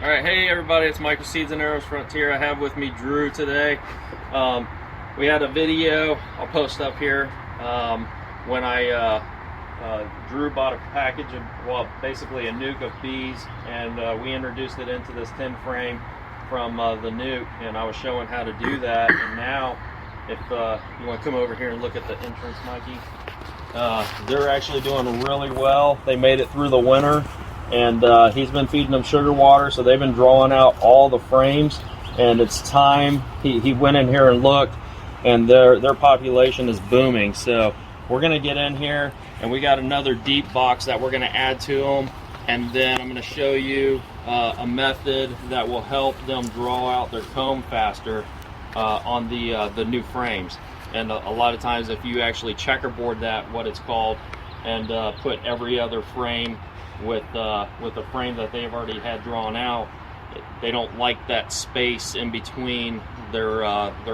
All right, hey everybody, it's Michael Seeds and Arrows Frontier. I have with me Drew today. We had a video I'll post up here when Drew bought a package of, well, basically a nuke of bees, and we introduced it into this tin frame from the nuke, and I was showing how to do that. And now, if you want to come over here and look at the entrance, Mikey, they're actually doing really well. They made it through the winter. And he's been feeding them sugar water, so they've been drawing out all the frames, and it's time. He went in here and looked, and their population is booming. So we're gonna get in here, and we got another deep box that we're gonna add to them, and then I'm gonna show you a method that will help them draw out their comb faster on the new frames. And a lot of times, if you actually checkerboard that, what it's called, and put every other frame with the frame that they've already had drawn out, they don't like that space in between their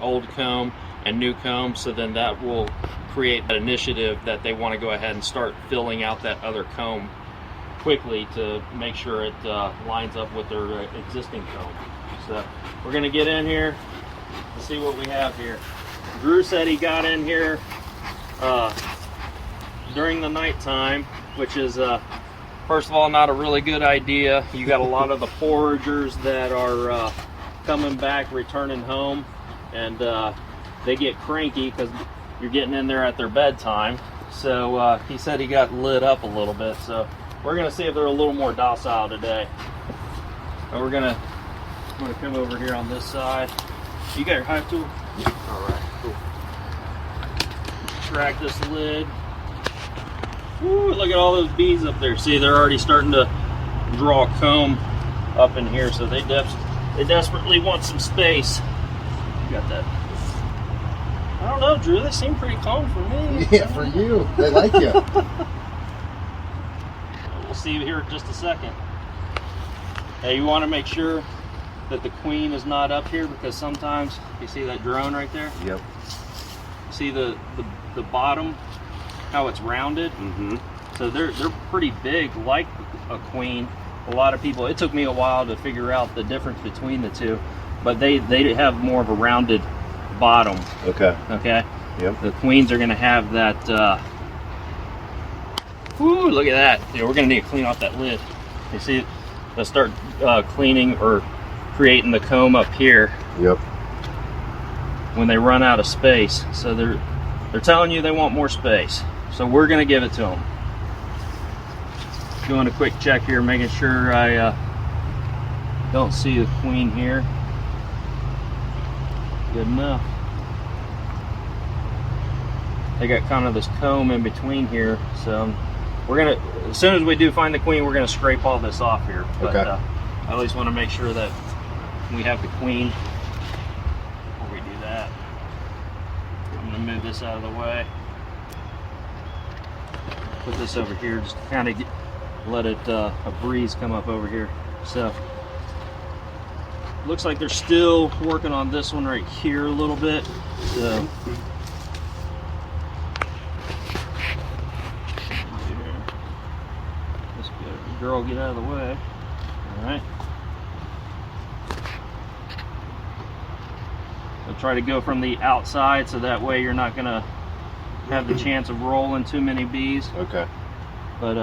old comb and new comb. So then that will create that initiative that they want to go ahead and start filling out that other comb quickly to make sure it lines up with their existing comb. So we're going to get in here to see what we have here. Drew said he got in here during the nighttime, which is first of all, not a really good idea. You got a lot of the foragers that are coming back, returning home, and they get cranky because you're getting in there at their bedtime. So he said he got lit up a little bit. So we're gonna see if they're a little more docile today. And I'm gonna come over here on this side. You got your hive tool? Yeah. All right, cool. Crack this lid. Ooh, look at all those bees up there. See, they're already starting to draw comb up in here, so they desperately want some space. You got that? I don't know, Drew. They seem pretty calm for me. Yeah, for you. They like you. We'll see here in just a second. Hey, you want to make sure that the queen is not up here, because sometimes you see that drone right there. Yep. See the bottom, how it's rounded. Mm-hmm. So they're pretty big, like a queen. A lot of people, it took me a while to figure out the difference between the two, but they have more of a rounded bottom. Okay. Okay. Yep. The queens are gonna have that. Ooh, look at that. Yeah, we're gonna need to clean off that lid. You see, they'll start cleaning or creating the comb up here. Yep. When they run out of space, so they're telling you they want more space. So we're gonna give it to them. Doing a quick check here, making sure I don't see the queen here. Good enough. They got kind of this comb in between here, so we're gonna, as soon as we do find the queen, we're gonna scrape all this off here. But okay. I always want to make sure that we have the queen before we do that. I'm gonna move this out of the way. Put this over here, just kind of let it a breeze come up over here. So looks like they're still working on this one right here a little bit. So let's go, girl, get out of the way. All right. So try to go from the outside, so that way you're not gonna have the chance of rolling too many bees. Okay. But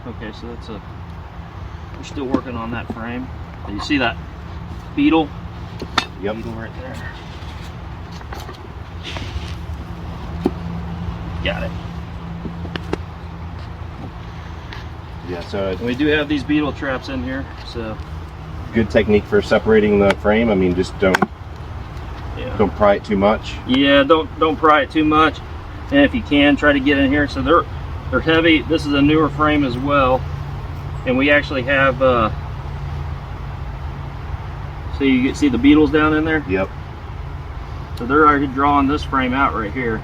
okay, so that's we're still working on that frame. And you see that beetle? Yep. Beetle right there. Got it. Yeah, so And we do have these beetle traps in here, so good technique for separating the frame. I mean, just don't pry it too much. Yeah, don't pry it too much. And if you can, try to get in here. So they're heavy. This is a newer frame as well, and we actually have. So you see the beetles down in there. Yep. So they're already drawing this frame out right here.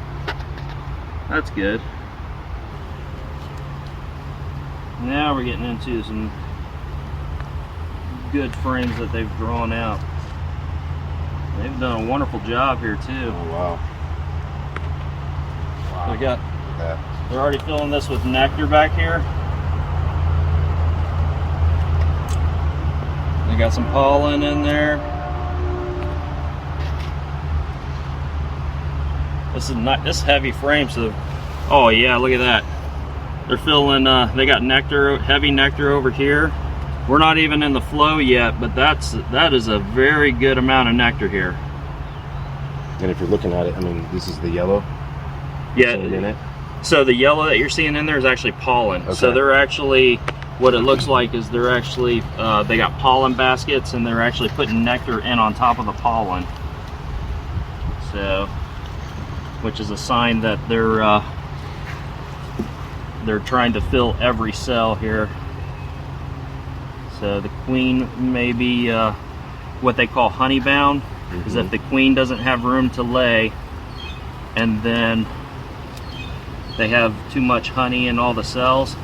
That's good. Now we're getting into some good frames that they've drawn out. They've done a wonderful job here too. Oh wow. They got. They're already filling this with nectar back here. They We got some pollen in there. This is not this heavy frame, so oh yeah, look at that. They're filling. They got nectar, heavy nectar over here. We're not even in the flow yet, but that is a very good amount of nectar here. And if you're looking at it, I mean, this is the yellow. Yeah. In it. So the yellow that you're seeing in there is actually pollen. Okay. So they're actually, what it looks like is they're actually, they got pollen baskets and they're actually putting nectar in on top of the pollen. So, which is a sign that they're trying to fill every cell here. So the queen may be what they call honey bound, because if the queen doesn't have room to lay, and then they have too much honey in all the cells,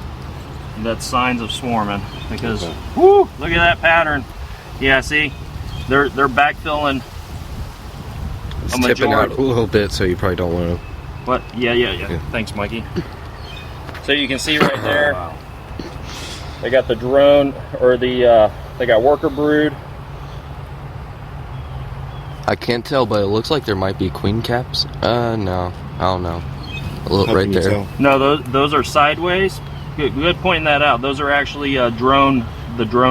that's signs of swarming. Because whoo, look at that pattern. Yeah, see, they're backfilling. It's tipping out a little bit, so you probably don't want to. What? Yeah. Thanks, Mikey. So you can see right there, wow. They got the drone, or the they got worker brood. I can't tell, but it looks like there might be queen caps. No, I don't know. Look right there. No, those are sideways. Good pointing that out. Those are actually the drone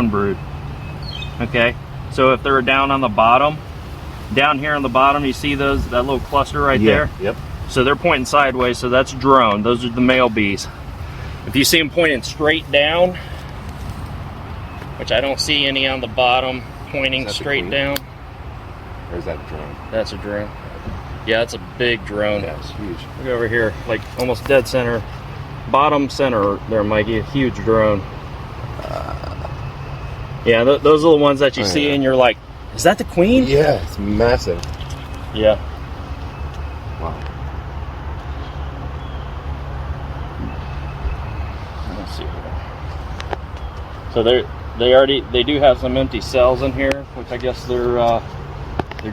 brood. Okay, so if they're down on the bottom, down here on the bottom, you see that little cluster right there? Yep. So they're pointing sideways, so that's drone. Those are the male bees. If you see them pointing straight down, which I don't see any on the bottom pointing straight down. Or is that a drone? That's a drone. Yeah, that's a big drone. Yeah, it's huge. Look over here, like almost dead center. Bottom center there, Mikey, a huge drone. Yeah, those are the ones that you see and you're like, is that the queen? Yeah, it's massive. Yeah. Wow. Let's see here. So they do have some empty cells in here, which I guess they're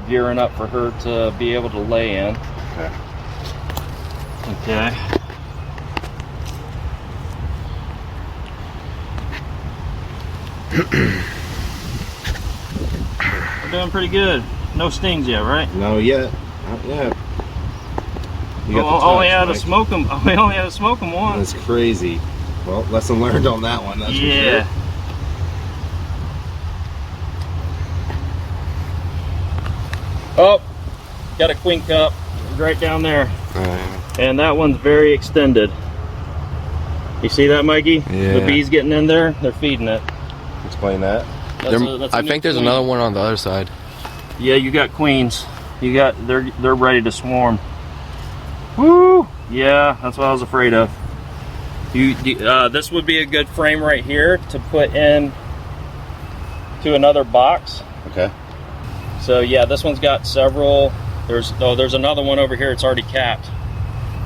gearing up for her to be able to lay in. Okay. Okay. We're doing pretty good. No stings yet, right? No yet. Not yet. We only had to smoke them. We only had to smoke them once. That's crazy. Well, lesson learned on that one. That's for sure. Oh, got a queen cup right down there. And that one's very extended. You see that, Mikey? Yeah. The bees getting in there, they're feeding it. Explain that. I think there's another one on the other side. Yeah, you got queens. They're ready to swarm. Woo! Yeah, that's what I was afraid of. This would be a good frame right here to put in to another box. Okay. So yeah, this one's got several. There's another one over here. It's already capped.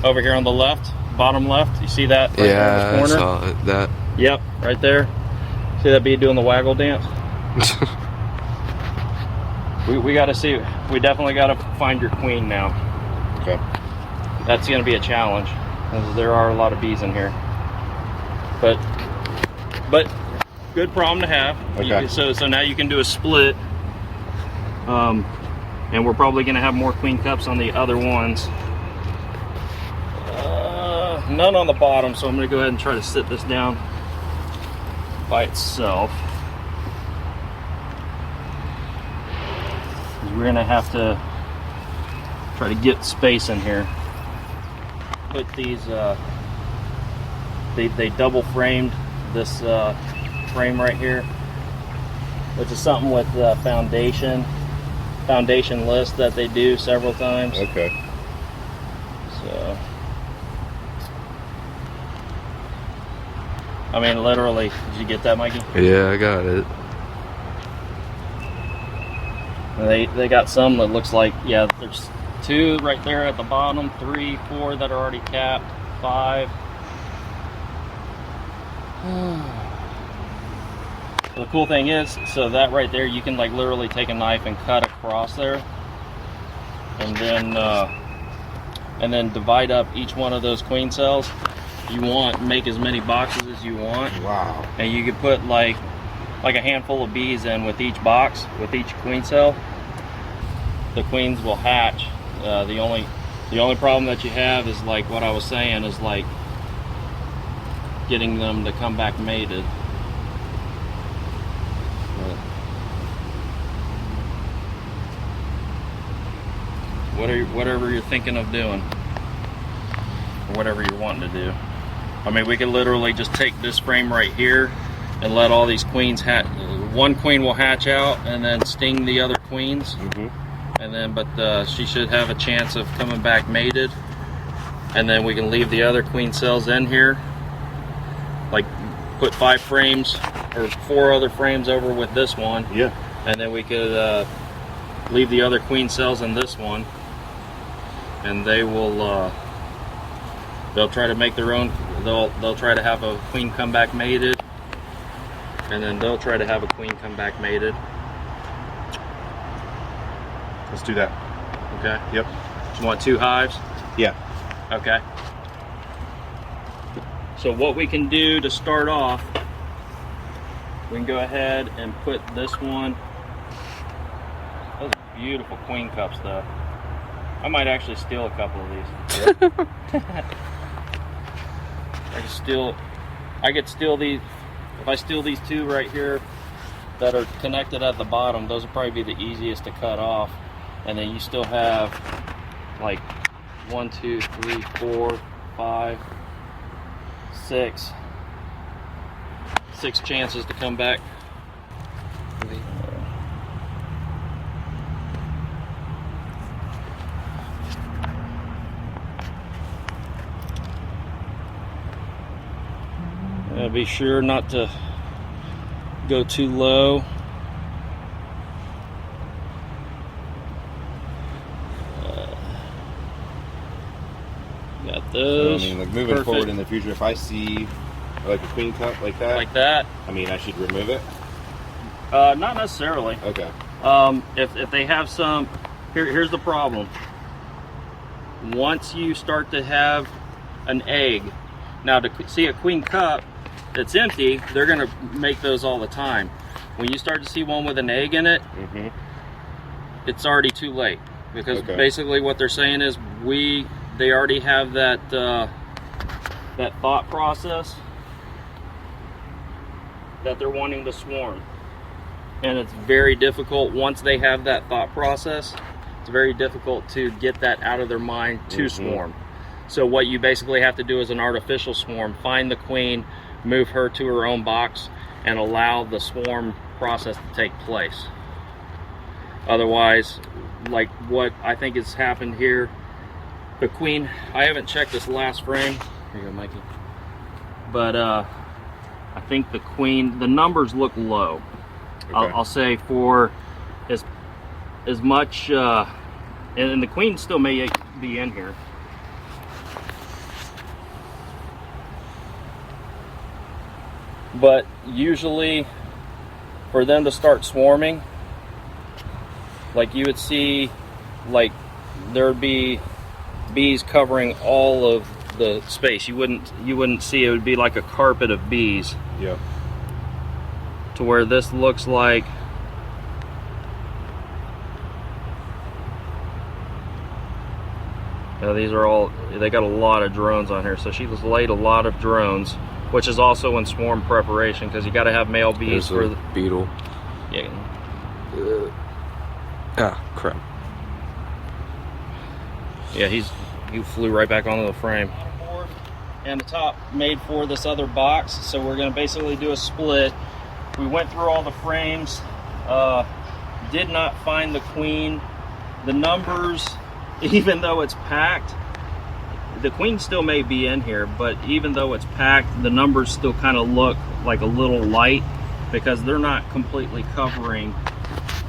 Over here on the left, bottom left. You see that? Right Yeah, in this corner? I saw that. Yep, right there. See that bee doing the waggle dance? we got to see. We definitely got to find your queen now. Okay. That's going to be a challenge, because there are a lot of bees in here. But good problem to have. Okay. So now you can do a split. And we're probably going to have more queen cups on the other ones. None on the bottom, so I'm going to go ahead and try to sit this down by itself. We're going to have to try to get space in here. Put these, they double framed this frame right here, which is something with the foundation list that they do several times. Okay. So, I mean, literally, did you get that, Mikey? Yeah, I got it. And they got some that looks like, yeah, there's 2 right there at the bottom, 3, 4 that are already capped, 5. The cool thing is, so that right there, you can like literally take a knife and cut across there, and then divide up each one of those queen cells. You want, make as many boxes as you want. Wow. And you can put like like a handful of bees in with each box, with each queen cell, the queens will hatch. The only problem that you have is like what I was saying, is like getting them to come back mated. Whatever you're thinking of doing, or whatever you're wanting to do. I mean, we could literally just take this frame right here and let all these queens hatch. One queen will hatch out and then sting the other queens. And then, but she should have a chance of coming back mated. And then we can leave the other queen cells in here. Like put 5 frames or 4 other frames over with this one. Yeah. And then we could leave the other queen cells in this one. And they will, they'll try to make their own, they'll try to have a queen come back mated. And then they'll try to have a queen come back mated. Let's do that. Okay. Yep. You want 2 hives? Yeah. Okay. So what we can do to start off, we can go ahead and put this one. Those are beautiful queen cups though. I might actually steal a couple of these. I could steal these. If I steal these 2 right here that are connected at the bottom, those will probably be the easiest to cut off. And then you still have like 1, 2, 3, 4, 5, 6 chances to come back. Be sure not to go too low. Got those. So, I mean, like moving forward in the future, if I see like a queen cup like that, I mean, I should remove it. Not necessarily. Okay. If they have some, here's the problem. Once you start to have an egg, now to see a queen cup that's empty, they're gonna make those all the time. When you start to see one with an egg in it, it's already too late, because basically what they're saying is they already have that that thought process that they're wanting to swarm, and it's very difficult once they have that thought process. It's very difficult to get that out of their mind to swarm. So what you basically have to do is an artificial swarm. Find the queen, move her to her own box, and allow the swarm process to take place. Otherwise, like what I think has happened here, the queen, I haven't checked this last frame. Here you go, Mikey. But I think the queen, the numbers look low. I'll say for as much, and the queen still may be in here. But usually for them to start swarming, like you would see, like there would be bees covering all of the space. You wouldn't see, it would be like a carpet of bees. Yeah. To where this looks like these are all, they got a lot of drones on here. So she's laid a lot of drones, which is also in swarm preparation, because you got to have male bees for the beetle. Yeah. Ah, crap. Yeah, he flew right back onto the frame. And the top made for this other box, so we're going to basically do a split. We went through all the frames, did not find the queen. The numbers, even though it's packed, the queen still may be in here, but even though it's packed, the numbers still kind of look like a little light, because they're not completely covering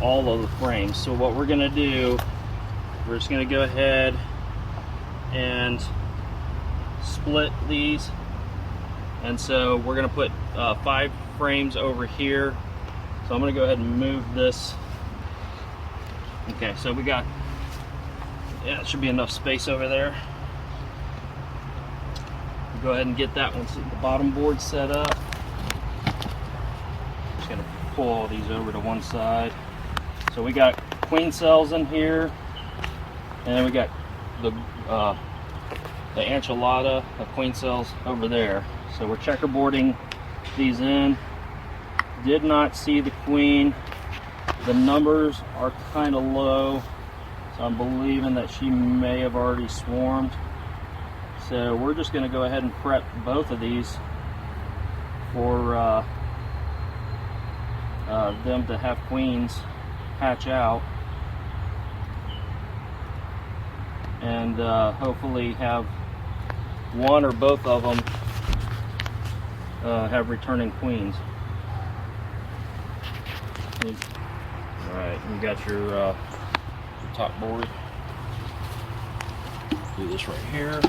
all of the frames. So what we're going to do, we're just going to go ahead and split these. And so we're going to put 5 frames over here. So I'm going to go ahead and move this. Okay, so we got, yeah, it should be enough space over there. Go ahead and get that one, the bottom board set up. Just gonna pull all these over to one side. So we got queen cells in here, and then we got the enchilada of queen cells over there. So we're checkerboarding these in. Did not see the queen. The numbers are kind of low, so I'm believing that she may have already swarmed. So we're just going to go ahead and prep both of these for them to have queens hatch out, and hopefully have one or both of them have returning queens. Alright, you got your top board. Do this right here.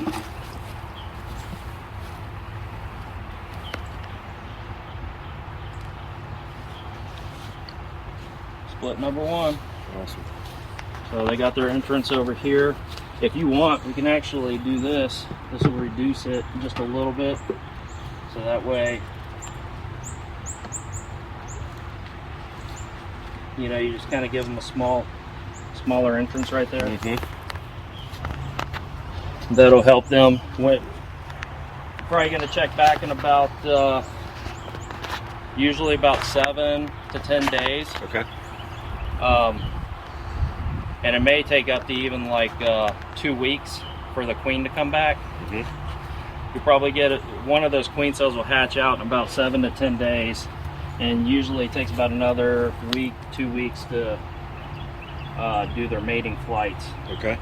Split number one. Awesome. So they got their entrance over here. If you want, we can actually do this. This will reduce it just a little bit. So that way, you know, you just kind of give them a smaller entrance right there. Mm-hmm. That'll help them. Probably going to check back in about, usually about 7 to 10 days. Okay. And it may take up to even like 2 weeks for the queen to come back. Mm-hmm. You probably get it. One of those queen cells will hatch out in about 7 to 10 days, and usually it takes about another week, 2 weeks to do their mating flights. Okay.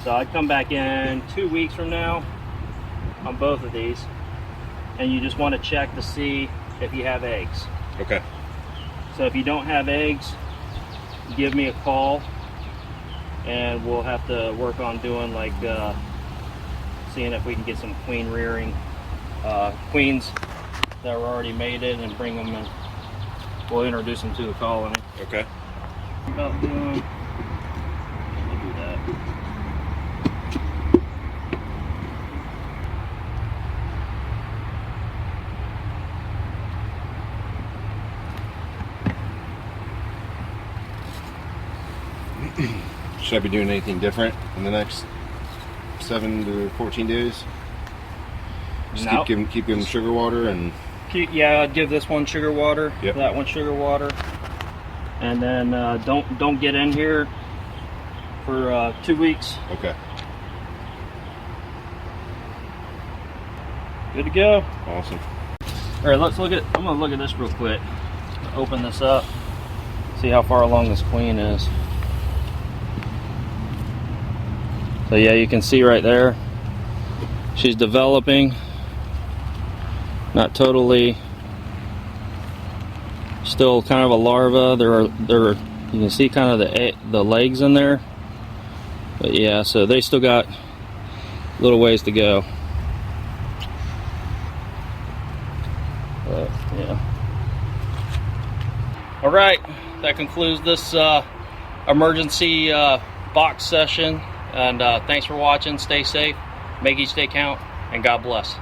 So I'd come back in 2 weeks from now on both of these, and you just want to check to see if you have eggs. Okay. So if you don't have eggs, give me a call, and we'll have to work on doing like seeing if we can get some queen rearing queens that were already mated and bring them in. We'll introduce them to the colony. Okay. About doing, we'll do that. Should I be doing anything different in the next 7 to 14 days? Just Nope. keep giving them sugar water and. Yeah, I'd give this one sugar water. Yep. That one sugar water, and then don't get in here for 2 weeks. Okay. Good to go. Awesome. All right, let's look at. I'm gonna look at this real quick. Open this up. See how far along this queen is. So yeah, you can see right there. She's developing. Not totally. Still kind of a larva. There. You can see kind of the legs in there. But yeah, so they still got a little ways to go. But yeah. All right, that concludes this emergency box session. And thanks for watching. Stay safe, make each day count, and God bless.